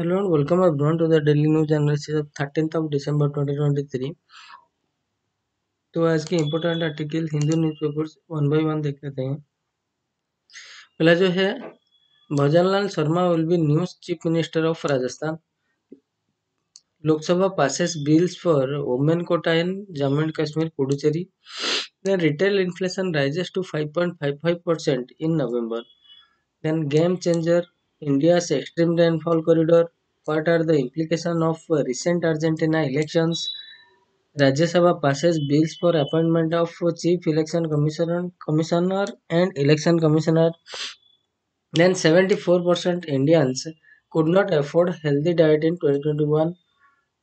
Hello and welcome everyone to the daily news analysis of 13th of December 2023। तो आज के important article Hindu newspapers one by one देख लेते हैं। पहला जो है, Bhajanlal Sharma will be new chief minister of Rajasthan. Lok Sabha passes bills for women quota in Jammu and Kashmir, Puducherry। Then retail inflation rises to 5.55% in November। Then game changer, India's extreme rainfall corridor. What are the implications of recent Argentina elections? Rajya Sabha passes bills for appointment of Chief Election Commissioner and Election Commissioner. Then 74% Indians could not afford healthy diet in 2021.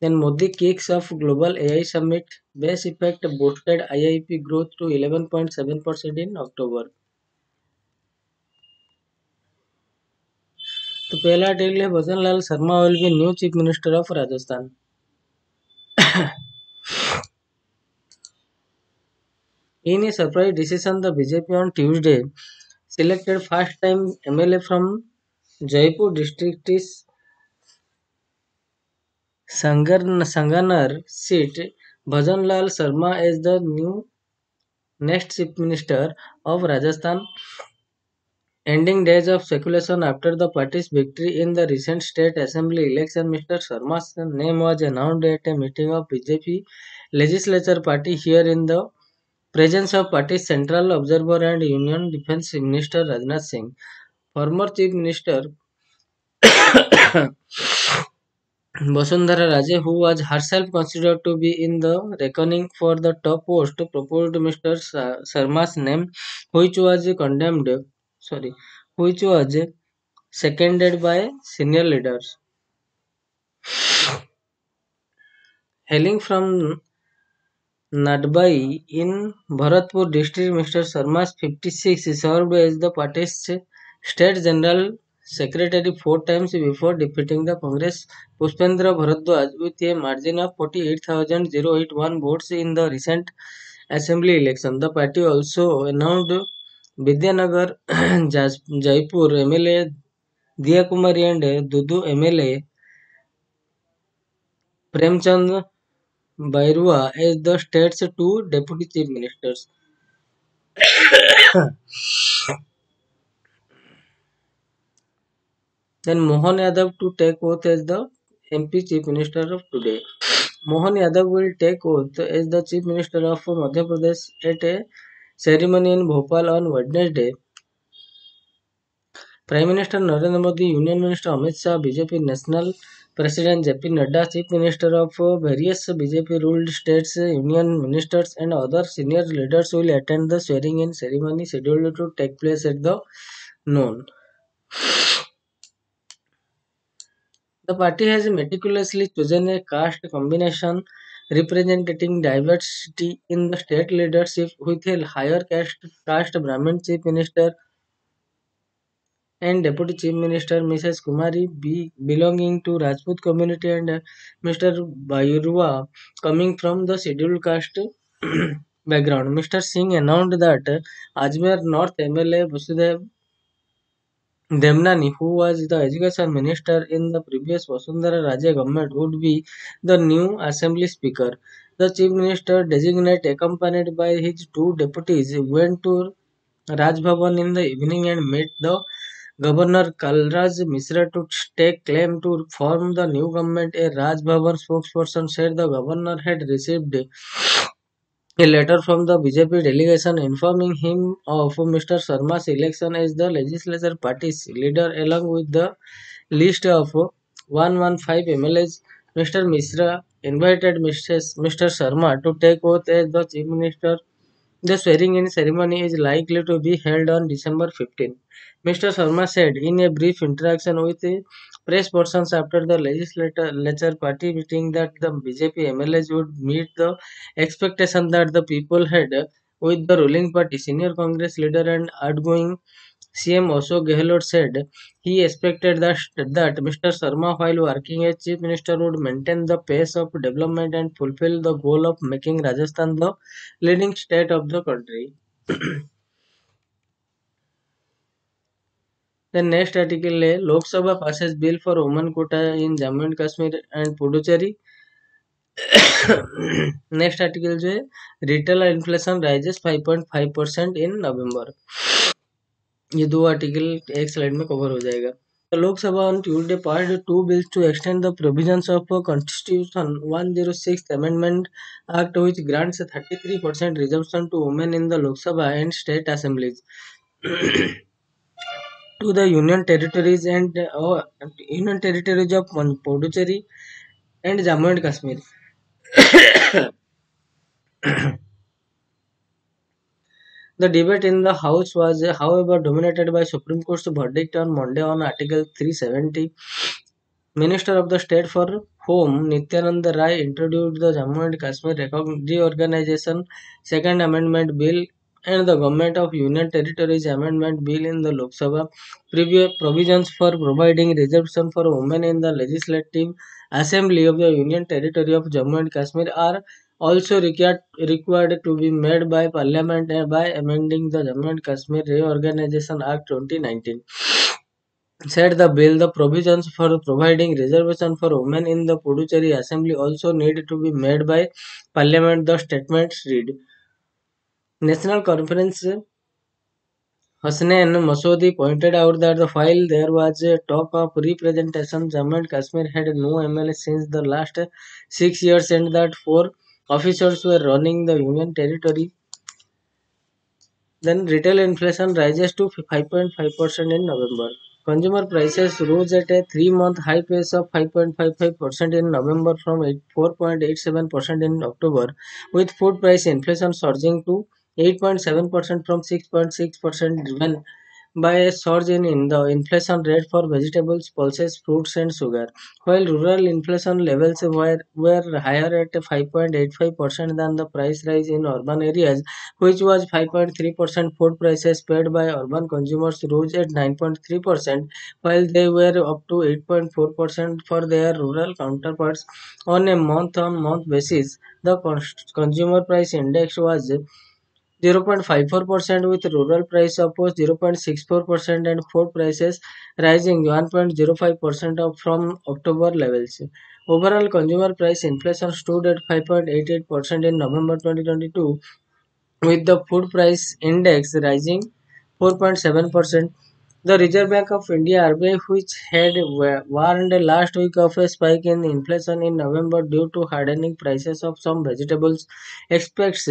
Then Modi kicks off Global AI Summit. Base effect boosted IIP growth to 11.7% in October। तो पहला article है, Bhajan Lal Sharma will be new chief minister of Rajasthan. In a surprise decision, the BJP on Tuesday selected first-time MLA from Jaipur district is Sanganer seat, Bhajan Lal Sharma, as the new next chief minister of Rajasthan, ending days of speculation after the party's victory in the recent state assembly election. Mr. Sharma's name was announced at a meeting of BJP legislature party here in the presence of party's central observer and Union Defence Minister Rajnath Singh. Former Chief Minister Vasundhara Raje, who was herself considered to be in the reckoning for the top post, proposed Mr. Sharma's name, which was which was seconded by senior leaders. Hailing from Nadbai in Bharatpur district, Mr. Sharma's 56 served as the party's state general secretary 4 times before defeating the Congress Pushpendra Bharadwaj with a margin of 48,081 votes in the recent assembly election. The party also announced Vidyanagar Jaipur MLA Diya Kumari and Dudu MLA Premchand Bairua as the state's two deputy chief ministers. Then Mohan Yadav to take oath as the MP Chief Minister of today. Mohan Yadav will take oath as the Chief Minister of Madhya Pradesh at a ceremony in Bhopal on Wednesday. Prime Minister Narendra Modi, Union Minister Amit Shah, BJP National President JP Nadda, Chief Minister of various BJP-ruled states, Union Ministers and other senior leaders will attend the swearing-in ceremony scheduled to take place at the noon. The party has meticulously chosen a caste combination representing diversity in the state leadership, with a higher caste Brahmin Chief Minister and Deputy Chief Minister Mrs. Kumari belonging to Rajput community, and Mr. Bairua coming from the scheduled caste background. Mr. Singh announced that Ajmer North MLA Vasudev Demnani, who was the education minister in the previous Vasundhara Raje government, would be the new assembly speaker. The chief minister designate, accompanied by his two deputies, went to Raj Bhavan in the evening and met the Governor Kalraj Mishra to stake claim to form the new government. A Raj Bhavan spokesperson said the governor had received a letter from the BJP delegation informing him of Mr. Sharma's election as the legislature party's leader along with the list of 115 MLAs. Mr. Mishra invited Mr. Sharma to take oath as the chief minister. The swearing-in ceremony is likely to be held on December 15. Mr. Sharma said in a brief interaction with press persons after the legislature party meeting that the BJP MLAs would meet the expectation that the people had with the ruling party. Senior Congress leader and outgoing CM Ashok Gehlot said he expected that Mr. Sharma, while working as chief minister, would maintain the pace of development and fulfill the goal of making Rajasthan the leading state of the country. The next article है Lok Sabha passes bill for women quota in Jammu and Kashmir and Puducherry. Next article जो है retail inflation rises 5.5% इन नवंबर। ये दो article एक slide में cover हो जाएगा। Lok Sabha on Tuesday passed two bills to extend the provisions of Constitution 106th Amendment Act, which grants a 33% reservation to women in the Lok Sabha and state assemblies to the union territories and union territories of Puducherry and Jammu and Kashmir. The debate in the House was, however, dominated by Supreme Court's verdict on Monday on Article 370. Minister of the State for Home Nityanand Rai introduced the Jammu and Kashmir Reorganization Second Amendment Bill and the Government of Union Territories Amendment Bill in the Lok Sabha. Previous provisions for providing reservation for women in the Legislative Assembly of the Union Territory of Jammu and Kashmir are also required to be made by Parliament and by amending the Jammu and Kashmir Reorganization Act 2019. Said the bill, the provisions for providing reservation for women in the Puducherry Assembly also need to be made by Parliament. The statements read: National Conference Hasnain Masoodi pointed out that while there was a talk of representation, Jammu and Kashmir had no MLA since the last 6 years and that four officers were running the union territory. Then retail inflation rises to 5.5% in November. Consumer prices rose at a 3-month high pace of 5.55% in November from 4.87% in October, with food price inflation surging to 8.7% from 6.6%, driven by a surge in the inflation rate for vegetables, pulses, fruits, and sugar. While rural inflation levels were higher at 5.85% than the price rise in urban areas, which was 5.3%. Food prices paid by urban consumers rose at 9.3%, while they were up to 8.4% for their rural counterparts. On a month-on-month basis, the consumer price index was 0.54% with rural price up 0.64% and food prices rising 1.05% up from October levels. Overall consumer price inflation stood at 5.88% in November 2022, with the food price index rising 4.7%. The Reserve Bank of India (RBI), which had warned last week of a spike in inflation in November due to hardening prices of some vegetables, expects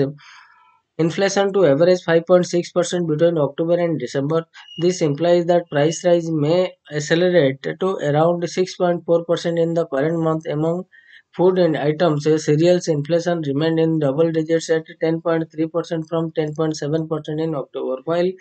inflation to average 5.6% between October and December. This implies that price rise may accelerate to around 6.4% in the current month. Among food and items, cereals inflation remained in double digits at 10.3% from 10.7% in October, while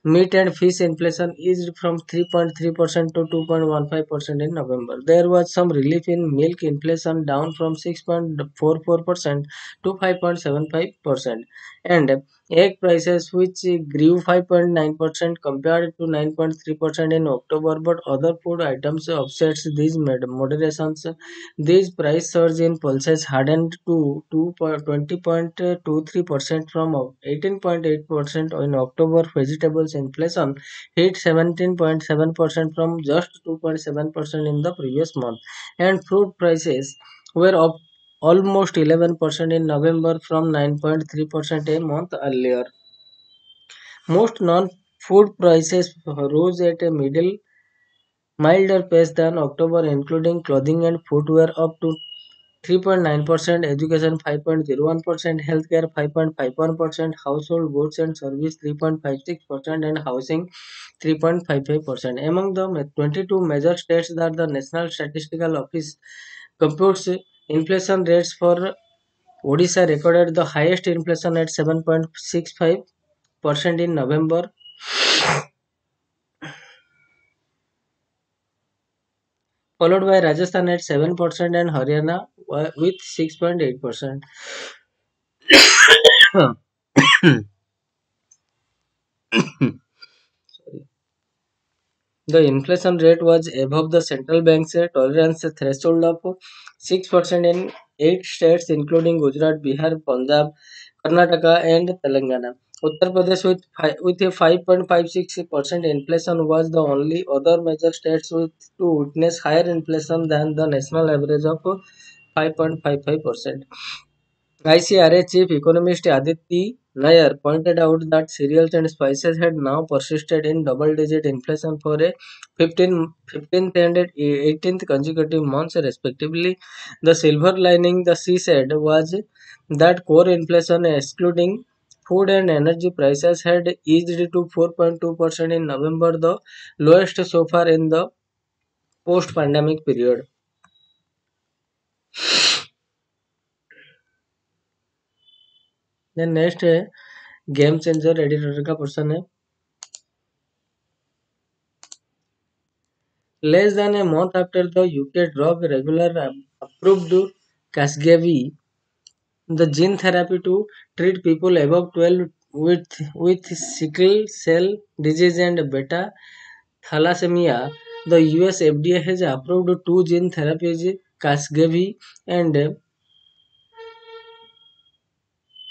meat and fish inflation eased from 3.3% to 2.15% in November. There was some relief in milk inflation, down from 6.44% to 5.75%, and egg prices, which grew 5.9% compared to 9.3% in October, but other food items offsets these moderations. These price surge in pulses hardened to 20.23% from 18.8% in October. Vegetables inflation hit 17.7% from just 2.7% in the previous month, and fruit prices were up almost 11% in November from 9.3% a month earlier. Most non-food prices rose at a milder pace than October, including clothing and footwear up to 3.9%, education 5.01%, healthcare 5.51%, household goods and service 3.56%, and housing 3.55%. Among the 22 major states that the National Statistical Office computes inflation rates for, Odisha recorded the highest inflation at 7.65% in November, followed by Rajasthan at 7% and Haryana with 6.8%. The inflation rate was above the central bank's tolerance threshold of 6% in 8 states, including Gujarat, Bihar, Punjab, Karnataka, and Telangana. Uttar Pradesh with a 5.56% inflation was the only other major states to witness higher inflation than the national average of 5.55%. ICRA chief economist Aditi Nair pointed out that cereals and spices had now persisted in double-digit inflation for a 15th and 18th consecutive months respectively. The silver lining, the she said, was that core inflation excluding food and energy prices had eased to 4.2% in November, the lowest so far in the post-pandemic period. Then next है game changer editor का person है less than a month after the UK drug regular approved Casgevy, the gene therapy to treat people above 12 with sickle cell disease and beta thalassemia, the US FDA has approved two gene therapies, Casgevy and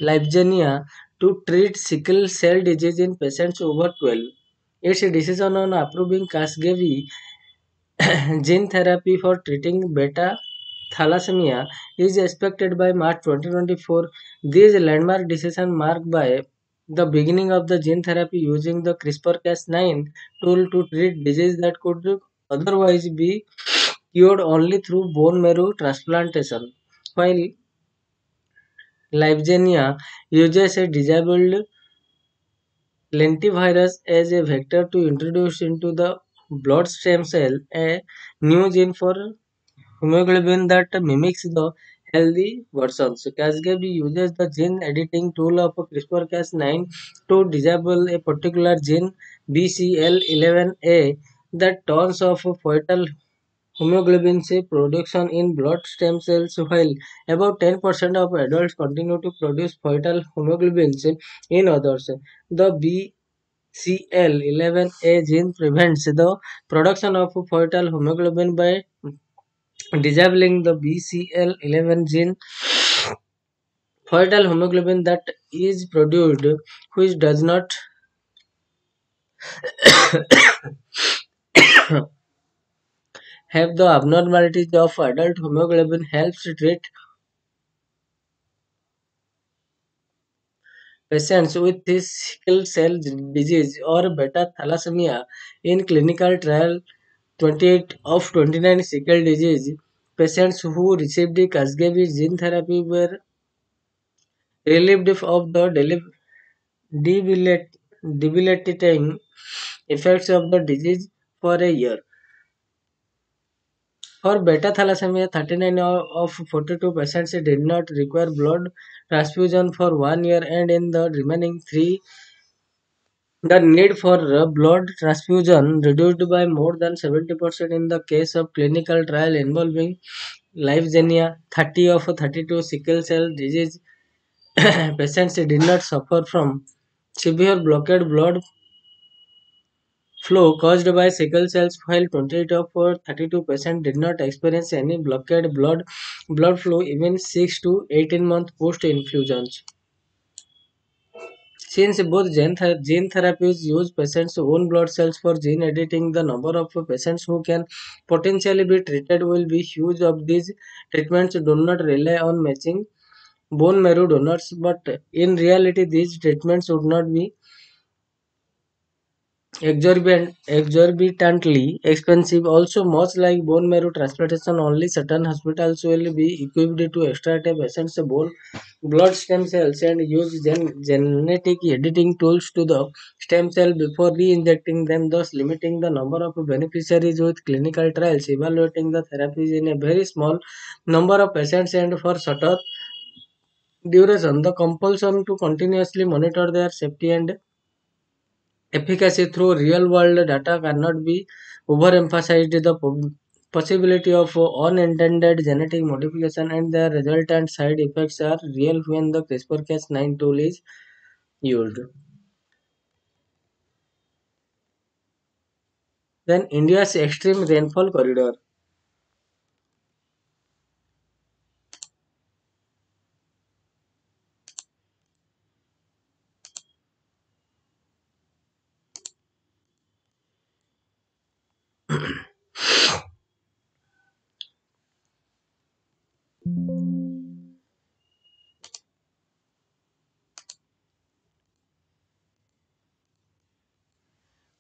Lyfgenia, to treat sickle cell disease in patients over 12. Its decision on approving Casgevy gene therapy for treating beta thalassemia is expected by March 2024. This landmark decision marked by the beginning of the gene therapy using the CRISPR-Cas9 tool to treat disease that could otherwise be cured only through bone marrow transplantation. While Lyfgenia uses a disabled lentivirus as a vector to introduce into the blood stem cell a new gene for hemoglobin that mimics the healthy versions. Casgevy uses the gene editing tool of CRISPR-Cas9 to disable a particular gene BCL11A that turns off fetal hemoglobin production in blood stem cells while about 10% of adults continue to produce fetal hemoglobin in others. The BCL11A gene prevents the production of fetal hemoglobin by disabling the BCL11 gene. Fetal hemoglobin that is produced, which does not have the abnormalities of adult hemoglobin, helps treat patients with this sickle cell disease or beta thalassemia. In clinical trial 28 of 29 sickle disease patients who received the Casgevy gene therapy were relieved of the debilitating effects of the disease for a year. For beta thalassemia, 39 of 42 patients did not require blood transfusion for 1 year, and in the remaining three, the need for blood transfusion reduced by more than 70% in the case of clinical trial involving Lyfgenia. 30 of 32 sickle cell disease patients did not suffer from severe blocked blood flow caused by sickle cells, while 28 of 32% did not experience any blocked blood flow even 6 to 18 months post infusions. Since both gene therapies use patients' own blood cells for gene editing, the number of patients who can potentially be treated will be huge. Of these treatments do not rely on matching bone marrow donors, but in reality, these treatments would not be exorbitantly expensive. Also, much like bone marrow transplantation, only certain hospitals will be equipped to extract a patient's bone blood stem cells and use genetic editing tools to the stem cell before re-injecting them, thus limiting the number of beneficiaries with clinical trials evaluating the therapies in a very small number of patients and for shorter duration. The compulsion to continuously monitor their safety and efficacy through real-world data cannot be overemphasized. The possibility of unintended genetic modification and their resultant side effects are real when the CRISPR-Cas9 tool is used. Then India's extreme rainfall corridor.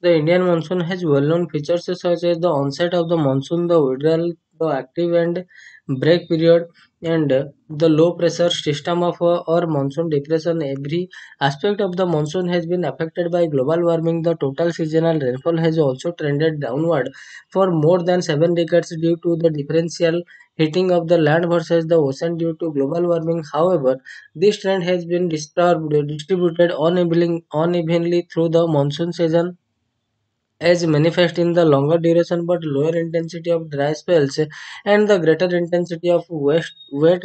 The Indian monsoon has well-known features such as the onset of the monsoon, the withdrawal, the active and break period, and the low pressure system of or monsoon depression. Every aspect of the monsoon has been affected by global warming. The total seasonal rainfall has also trended downward for more than 7 decades due to the differential heating of the land versus the ocean due to global warming. However, this trend has been distributed unevenly through the monsoon season as manifest in the longer duration but lower intensity of dry spells and the greater intensity of wet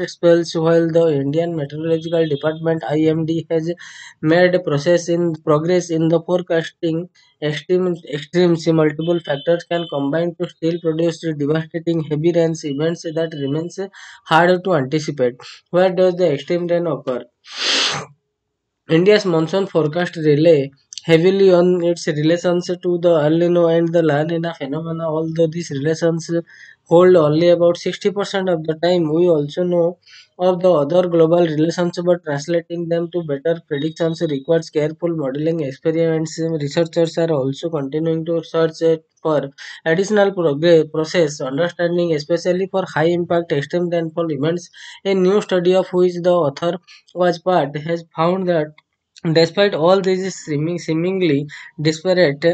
spells. While the Indian Meteorological Department IMD has made progress in the forecasting extremes, multiple factors can combine to still produce devastating heavy rains events that remains hard to anticipate. Where does the extreme rain occur? India's monsoon forecast rely heavily on its relations to the El Nino and the La Nina phenomena, although these relations hold only about 60% of the time. We also know of the other global relations, but translating them to better predictions requires careful modeling experiments. Researchers are also continuing to search for additional process understanding, especially for high impact extreme rainfall events. A new study of which the author was part has found that despite all these seemingly disparate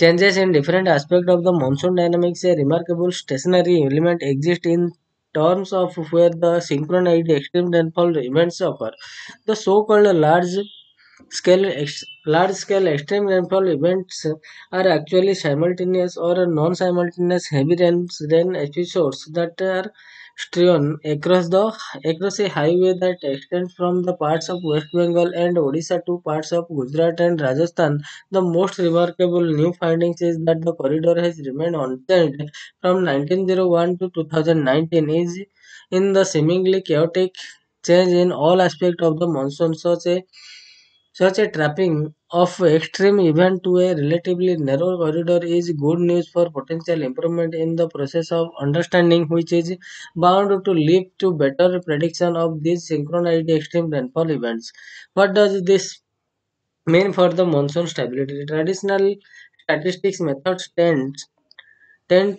changes in different aspects of the monsoon dynamics, a remarkable stationary element exists in terms of where the synchronized extreme rainfall events occur. The so-called large scale extreme rainfall events are actually simultaneous or non-simultaneous heavy rain episodes that are strewn across a highway that extends from the parts of West Bengal and Odisha to parts of Gujarat and Rajasthan. The most remarkable new findings is that the corridor has remained unchanged from 1901 to 2019 is in the seemingly chaotic change in all aspects of the monsoon. Such a trapping of extreme event to a relatively narrow corridor is good news for potential improvement in the process of understanding, which is bound to lead to better prediction of these synchronized extreme rainfall events. What does this mean for the monsoon stability? Traditional statistics methods tend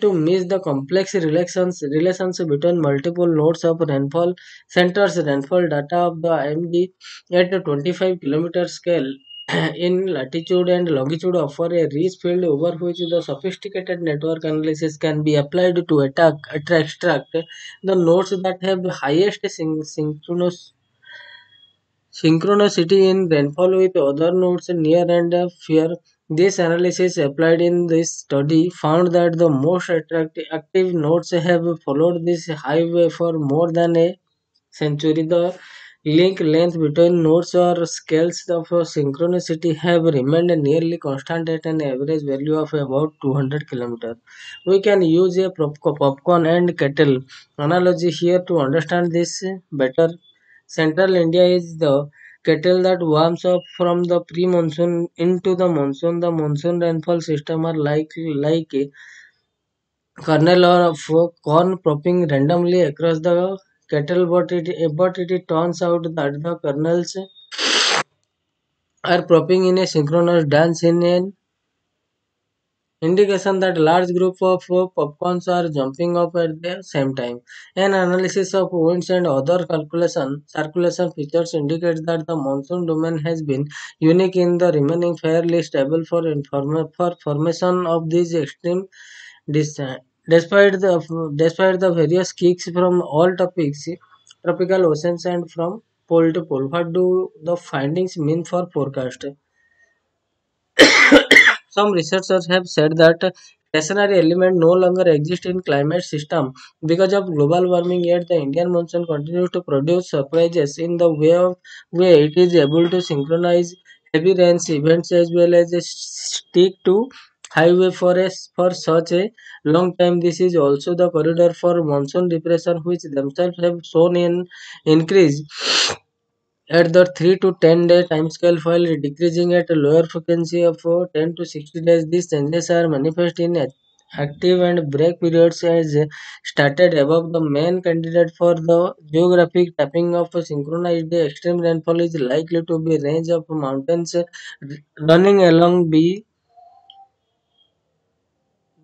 to miss the complex relations between multiple nodes of rainfall centers. Rainfall data of the IMD at a 25-kilometer scale in latitude and longitude offer a rich field over which the sophisticated network analysis can be applied to extract the nodes that have highest synchronicity in rainfall with other nodes near and far. This analysis applied in this study found that the most active nodes have followed this highway for more than a century. The link length between nodes or scales of synchronicity have remained nearly constant at an average value of about 200 kilometers. We can use a popcorn and kettle analogy here to understand this better. Central India is the kettle that warms up from the pre-monsoon into the monsoon. The monsoon rainfall system are like a kernel of corn popping randomly across the kettle, but it turns out that the kernels are popping in a synchronous dance in an indication that large group of popcorns are jumping up at the same time. An analysis of winds and other circulation features indicates that the monsoon domain has been unique in the remaining fairly stable for formation of these extreme dis- despite the various kicks from all topics, tropical oceans and from pole to pole. What do the findings mean for forecast? Some researchers have said that stationary element no longer exist in climate system because of global warming, yet the Indian monsoon continues to produce surprises in the way it is able to synchronize heavy rains events as well as stick to highway for such a long time. This is also the corridor for monsoon depression, which themselves have shown an increase at the 3 to 10 day timescale while decreasing at a lower frequency of 10 to 60 days. These changes are manifest in active and break periods has started above the main candidate for the geographic tapping of synchronized extreme rainfall is likely to be range of mountains running along the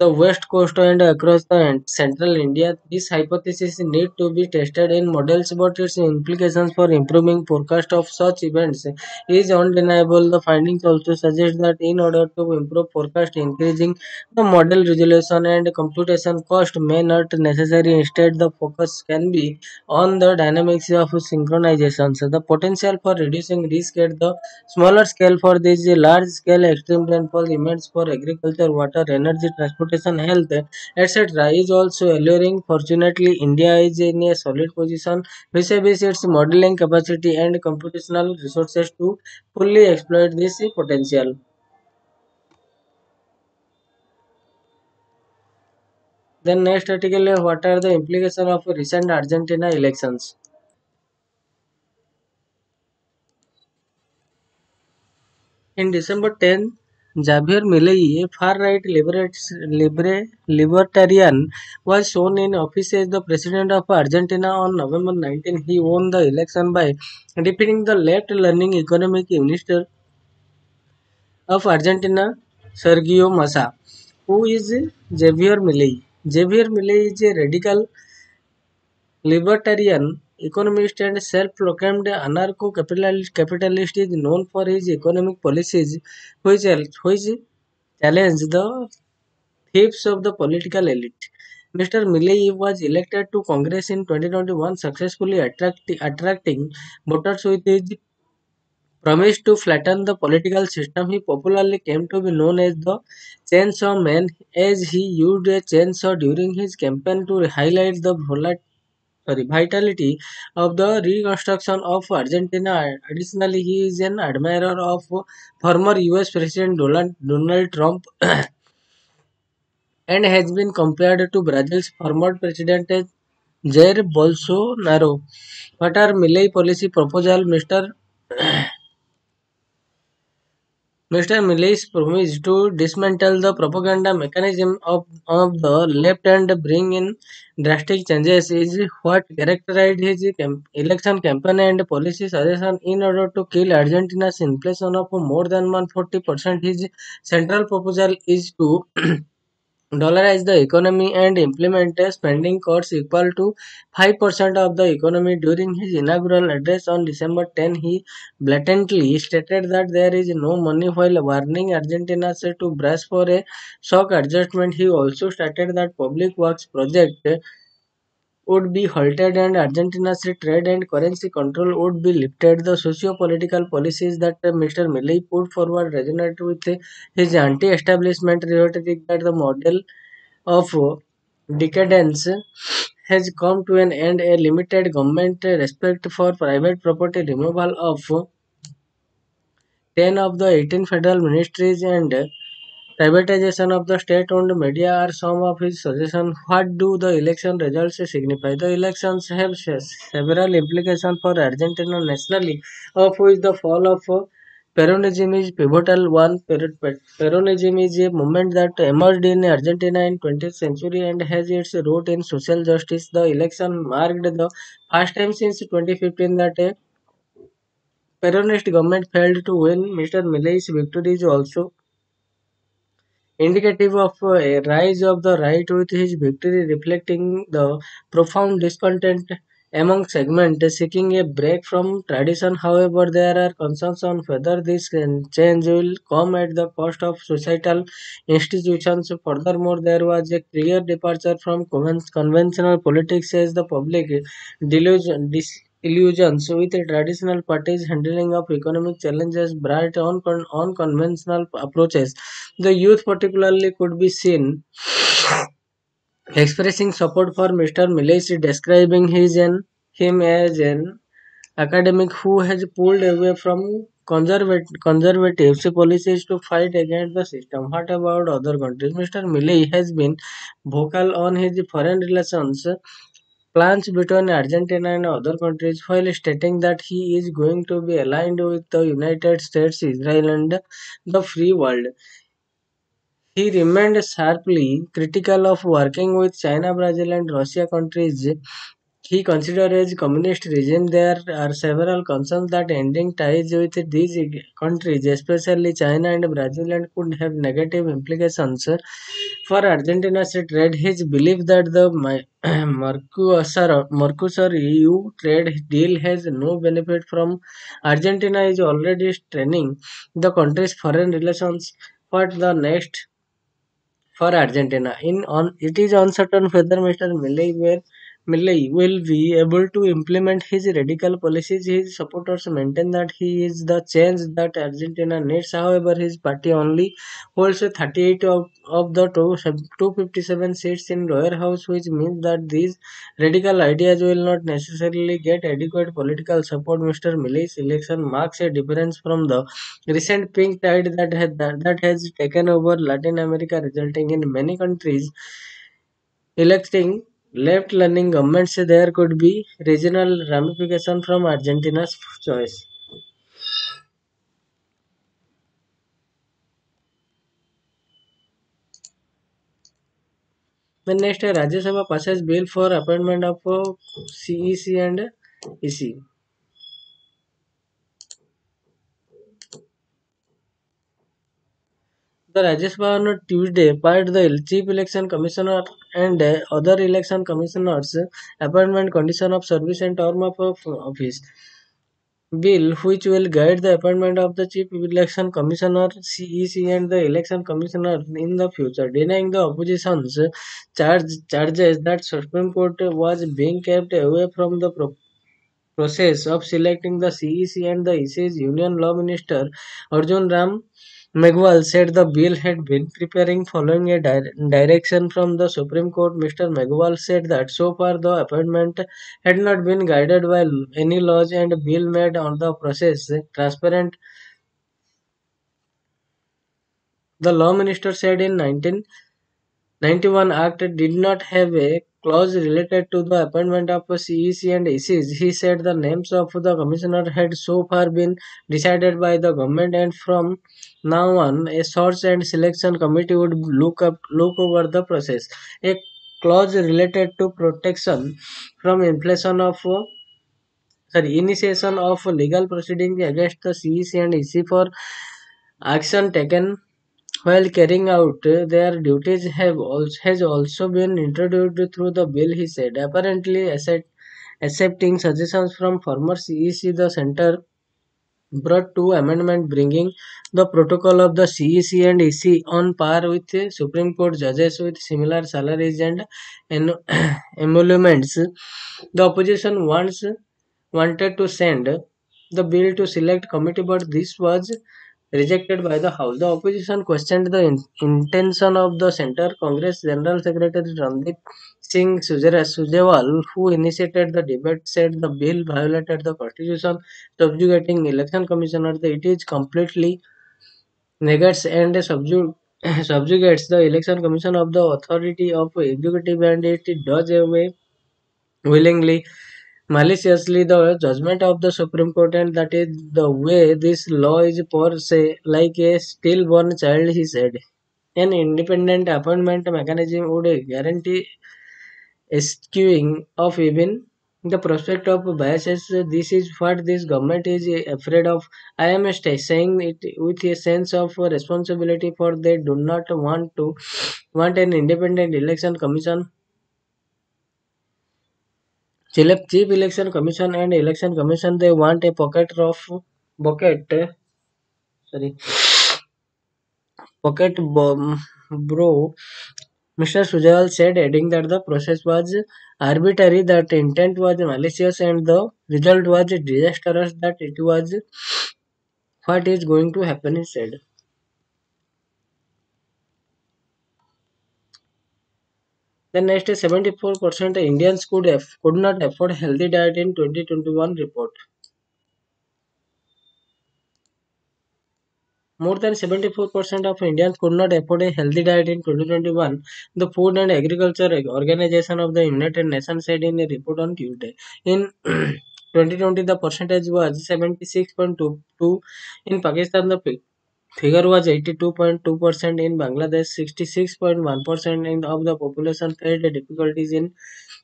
west coast and across the central India. This hypothesis need to be tested in models, but its implications for improving forecast of such events is undeniable. The findings also suggest that in order to improve forecast, increasing the model resolution and computation cost may not necessary. Instead, the focus can be on the dynamics of synchronization. So the potential for reducing risk at the smaller scale for these large scale extreme rainfall events for agriculture, water, energy, transportation, health, etc. is also alluring. Fortunately, India is in a solid position vis-a-vis its modeling capacity and computational resources to fully exploit this potential. Then next article, what are the implications of recent Argentina elections? In December 10, Javier Milei, a far-right libertarian, was sworn in office as the president of Argentina on November 19. He won the election by defeating the left-leaning economic minister of Argentina, Sergio Massa. Who is Javier Milei? Javier Milei is a radical libertarian economist and self-proclaimed anarcho-capitalist is known for his economic policies which challenge the thieves of the political elite. Mr. Milley was elected to Congress in 2021, successfully attracting voters with his promise to flatten the political system. He popularly came to be known as the Chainsaw Man, as he used a chainsaw during his campaign to highlight the vitality of the reconstruction of Argentina. Additionally, he is an admirer of former US President Donald Trump and has been compared to Brazil's former president Jair Bolsonaro. What are Milei policy proposal? Mr. Millei's promise to dismantle the propaganda mechanism of the left and bring in drastic changes is what characterized his election campaign and policy suggestion. In order to kill Argentina's inflation of more than 140%, his central proposal is to dollarize the economy and implement a spending cuts equal to 5% of the economy. During his inaugural address on December 10, he blatantly stated that there is no money while warning Argentina to brace for a shock adjustment. He also stated that public works project would be halted and Argentina's trade and currency control would be lifted. The socio-political policies that Mr. Milley put forward resonate with his anti-establishment rhetoric that the model of decadence has come to an end. A limited government respect for private property, removal of 10 of the 18 federal ministries, and privatization of the state-owned media are some of his suggestions. What do the election results signify? The elections have several implications for Argentina nationally, of which the fall of Peronism is pivotal. One, Peronism is a movement that emerged in Argentina in 20th century and has its root in social justice. The election marked the first time since 2015 that a Peronist government failed to win. Mr. Milei's victory is also indicative of a rise of the right, with his victory reflecting the profound discontent among segments seeking a break from tradition. However, there are concerns on whether this change will come at the cost of societal institutions. Furthermore, there was a clear departure from conventional politics as the public illusions with the traditional parties handling of economic challenges brought on unconventional approaches. The youth particularly could be seen expressing support for Mr. Milley, describing him as an academic who has pulled away from conservative policies to fight against the system. What about other countries? Mr. Milley has been vocal on his foreign relations plans between Argentina and other countries while stating that he is going to be aligned with the United States, Israel, and the free world. He remained sharply critical of working with China, Brazil, and Russia countries he considered as communist regime. There are several concerns that ending ties with these countries, especially China and Brazil, and could have negative implications for Argentina's trade. His belief that the Mercosur EU trade deal has no benefit from Argentina is already straining the country's foreign relations. What the next for Argentina. It is uncertain whether Mr. Milei will be able to implement his radical policies. His supporters maintain that he is the change that Argentina needs. However, his party only holds 38 of the 257 seats in lower house, which means that these radical ideas will not necessarily get adequate political support. Mr. Milei's election marks a difference from the recent pink tide that has taken over Latin America, resulting in many countries electing left-leaning governments. There could be regional ramifications from Argentina's choice. The next, Rajya Sabha passes bill for appointment of CEC and EC. The Rajya Sabha on Tuesday passed the Chief Election Commissioner and other election commissioners appointment, condition of service and term of office bill, which will guide the appointment of the Chief Election Commissioner (CEC) and the Election Commissioner in the future, denying the opposition's charges that Supreme Court was being kept away from the process of selecting the CEC and the EC's Union Law Minister Arjun Ram Meghwal said the bill had been preparing following a direction from the Supreme Court. Mr. Meghwal said that so far the appointment had not been guided by any laws and bill made on the process transparent. The law minister said in 1991 Act did not have a clause related to the appointment of CEC and ECs. He said the names of the commissioner had so far been decided by the government, and from now on a search and selection committee would look over the process. A clause related to protection from inflation of initiation of legal proceedings against the CEC and EC for action taken while carrying out their duties has also been introduced through the bill, he said. Apparently, accepting suggestions from former CEC, the center brought two amendments bringing the protocol of the CEC and EC on par with Supreme Court judges with similar salaries and emoluments. The opposition wanted to send the bill to select committee, but this was rejected by the House. The opposition questioned the intention of the Centre. Congress General Secretary Randeep Singh Surjewala, who initiated the debate, said the bill violated the constitution, subjugating election commissioners. It is completely negates and subjugates the election commission of the authority of executive, and it does away willingly maliciously the judgment of the Supreme Court, and that is the way this law is per se like a stillborn child, he said. An independent appointment mechanism would guarantee eschewing of even the prospect of biases. This is what this government is afraid of. I am saying it with a sense of responsibility, for they do not want an independent election commission. Chief Election Commission and Election Commission, they want a bucket, sorry, pocket bomb, bro. Mr. Sujal said, adding that the process was arbitrary, that intent was malicious, and the result was disastrous. That it was what is going to happen, he said. The next is 74% Indians could not afford healthy diet in 2021 report. More than 74% of Indians could not afford a healthy diet in 2021, the Food and Agriculture Organization of the United Nations said in a report on Tuesday. In 2020, the percentage was 76.22. In Pakistan, the figure was 82.2% in Bangladesh. 66.1% in of the population faced difficulties in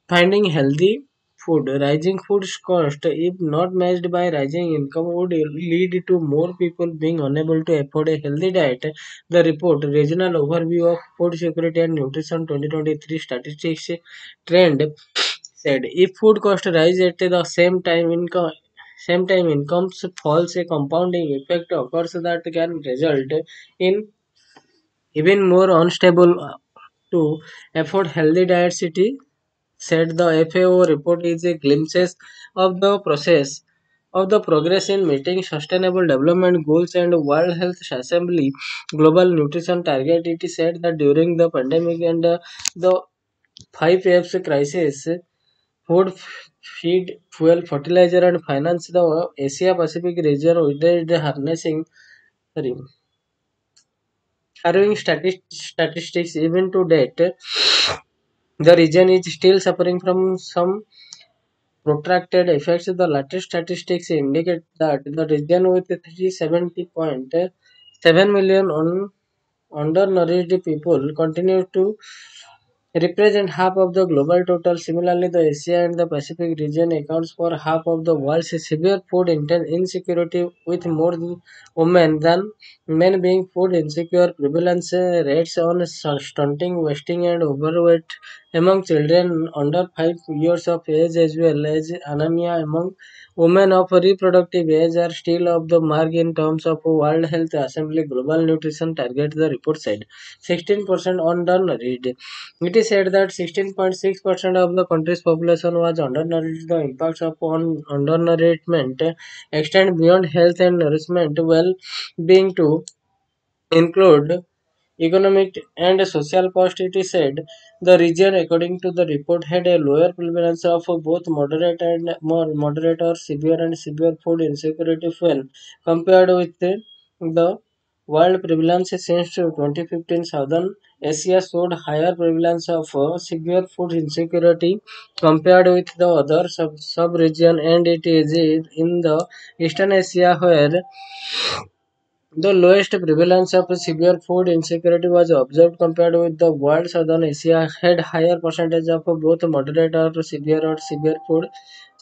finding healthy food. Rising food cost, if not matched by rising income, would lead to more people being unable to afford a healthy diet. The report, Regional Overview of Food Security and Nutrition 2023 Statistics Trend, said if food cost rise at the same time incomes falls, a compounding effect occurs that can result in even more unstable to afford healthy diets. It said the FAO report is a glimpses of the process of the progress in meeting sustainable development goals and World Health Assembly global nutrition target. It is said that during the pandemic and the 5 F's crisis, food, feed, fuel, fertilizer, and finance, the Asia Pacific region witnessed harnessing, sorry, harrowing statistics. Even to date, the region is still suffering from some protracted effects. The latest statistics indicate that the region with 370.7 million undernourished people continues to represent half of the global total. Similarly, the Asia and the Pacific region accounts for half of the world's severe food insecurity, with more women than men being food insecure. Prevalence rates on stunting, wasting, and overweight among children under 5 years of age, as well as anemia among women of reproductive age, are still of the mark in terms of World Health Assembly global nutrition target. The report said 16% undernourished. It is said that 16.6% of the country's population was undernourished. The impacts of undernourishment extend beyond health and nourishment well-being to include economic and social cost. It is said the region, according to the report, had a lower prevalence of both moderate and more moderate or severe food insecurity when compared with the world prevalence. Since 2015, Southern Asia showed higher prevalence of severe food insecurity compared with the other sub-region, and it is in the Eastern Asia where the lowest prevalence of severe food insecurity was observed. Compared with the world, Southern Asia had higher percentage of both moderate or severe food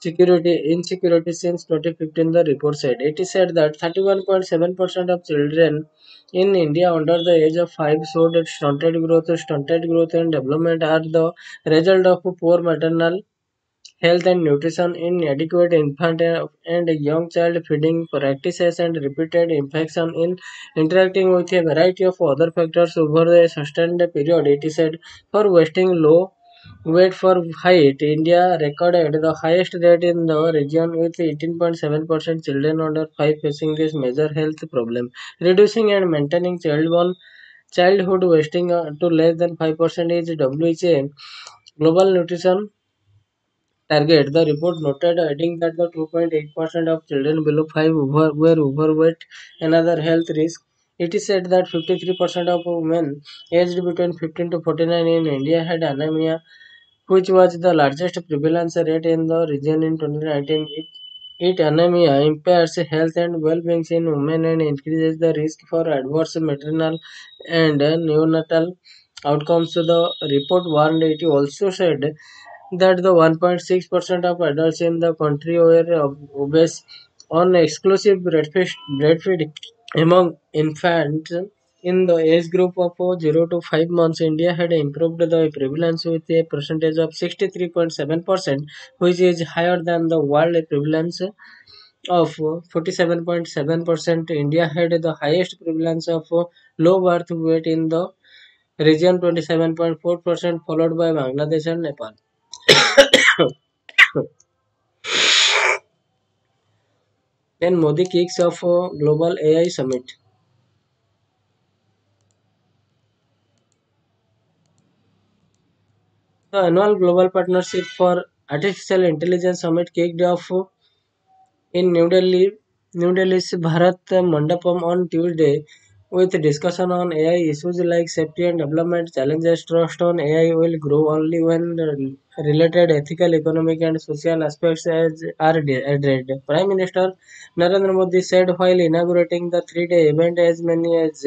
security insecurity since 2015, the report said. It is said that 31.7% of children in India under the age of 5 showed stunted growth. Stunted growth and development are the result of poor maternal health and nutrition, inadequate infant and young child feeding practices, and repeated infection in interacting with a variety of other factors over a sustained period. It is said for wasting low weight for height, India recorded the highest rate in the region with 18.7% children under 5 facing this major health problem. Reducing and maintaining childhood wasting to less than 5% is WHA Global Nutrition target. The report noted, adding that the 2.8% of children below 5 were overweight. Another health risk. It is said that 53% of women aged between 15 to 49 in India had anemia, which was the largest prevalence rate in the region in 2019. It anemia impairs health and well-being in women and increases the risk for adverse maternal and neonatal outcomes. The report warned. It also said that the 1.6% of adults in the country were obese on exclusive breastfeeding. Among infants in the age group of 0 to 5 months, India had improved the prevalence with a percentage of 63.7%, which is higher than the world prevalence of 47.7%. India had the highest prevalence of low birth weight in the region, 27.4%, followed by Bangladesh and Nepal. Then Modi kicks off a global AI summit. The annual Global Partnership for Artificial Intelligence Summit kicked off in New Delhi's Bharat Mandapam on Tuesday. With discussion on AI issues like safety and development challenges, trust on AI will grow only when the related ethical, economic, and social aspects are addressed. Prime Minister Narendra Modi said while inaugurating the three-day event, as many as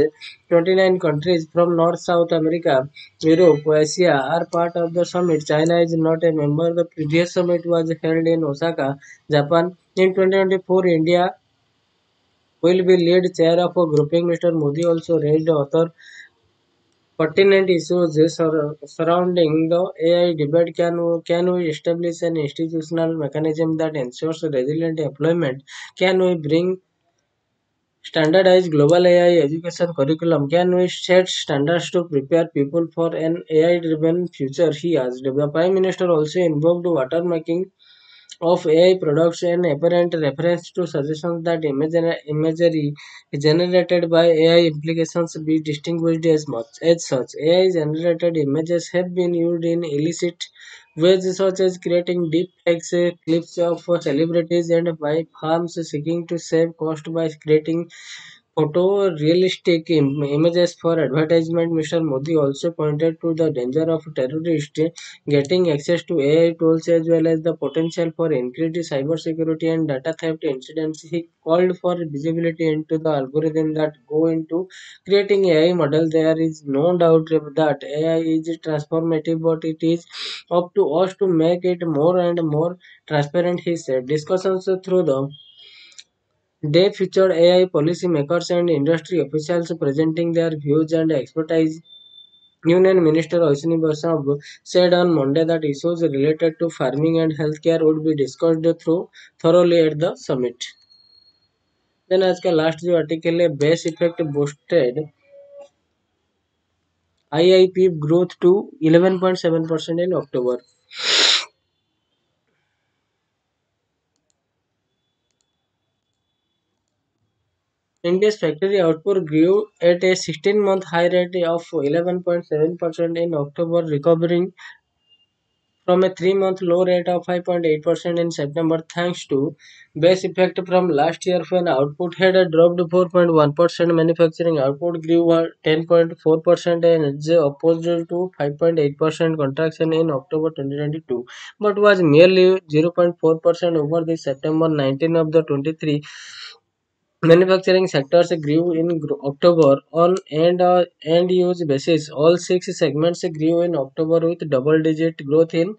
29 countries from North South America, Europe, Asia are part of the summit. China is not a member. The previous summit was held in Osaka, Japan. In 2024, India will be lead chair of a grouping. Mr. Modi also raised other pertinent issues surrounding the AI debate. Can we establish an institutional mechanism that ensures resilient employment? Can we bring standardized global AI education curriculum? Can we set standards to prepare people for an AI-driven future? He asked. The Prime Minister also invoked watermarking of AI products and apparent reference to suggestions that imagery generated by AI implications be distinguished as much. As such, AI generated images have been used in illicit ways such as creating deep fakes, clips of celebrities and by firms seeking to save cost by creating photorealistic images for advertisement. Mr. Modi also pointed to the danger of terrorists getting access to AI tools as well as the potential for increased cybersecurity and data theft incidents. He called for visibility into the algorithm that go into creating AI model. There is no doubt that AI is transformative, but it is up to us to make it more and more transparent, he said. Discussions through the they featured AI policymakers and industry officials presenting their views and expertise. Union Minister Ashwini Vaishnav said on Monday that issues related to farming and healthcare would be discussed through thoroughly at the summit. Then आज का last जो article है base effect boosted IIP growth to 11.7% in October. India's factory output grew at a 16-month high rate of 11.7% in October, recovering from a 3-month low rate of 5.8% in September thanks to base effect from last year when output had dropped 4.1%. Manufacturing output grew 10.4% and is opposed to 5.8% contraction in October 2022 but was merely 0.4% over the September 19 of the 23. Manufacturing sectors grew in October on end use basis. All six segments grew in October with double digit growth in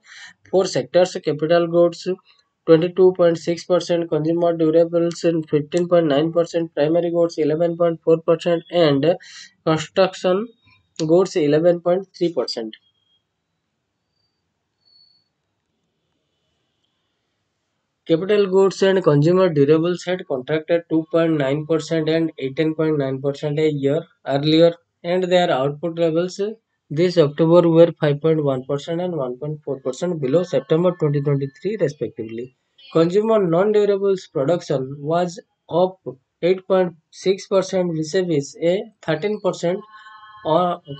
four sectors: capital goods 22.6%, consumer durables 15.9%, primary goods 11.4%, and construction goods 11.3%. Capital goods and consumer durables had contracted 2.9% and 18.9% a year earlier, and their output levels this October were 5.1% and 1.4% below September 2023, respectively. Consumer non-durables production was up 8.6% vis-a-vis a 13%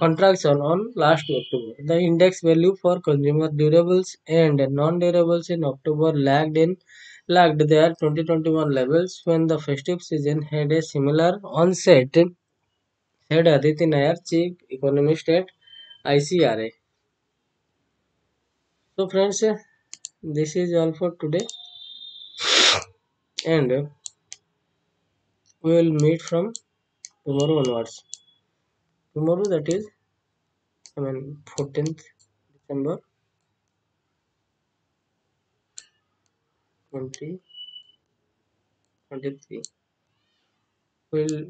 contraction on last October. The index value for consumer durables and non-durables in October lagged their 2021 levels when the festive season had a similar onset, said Aditi Nayar, chief economist at ICRA. So, friends, this is all for today, and we will meet from tomorrow onwards. Tomorrow, that is, 14th December 2023. We'll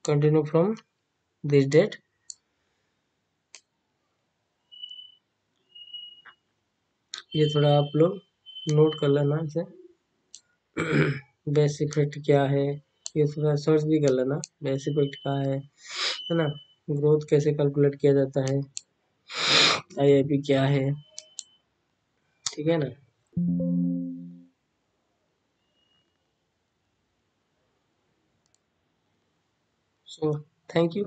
continue from this date. ये थोड़ा आप लोग note कर लेना इसे base effect क्या है ये थोड़ा सर्च भी कर लेना बेस इफेक्ट क्या है ना ग्रोथ कैसे कैलकुलेट किया जाता है आईआईपी क्या है ठीक है ना सो थैंक यू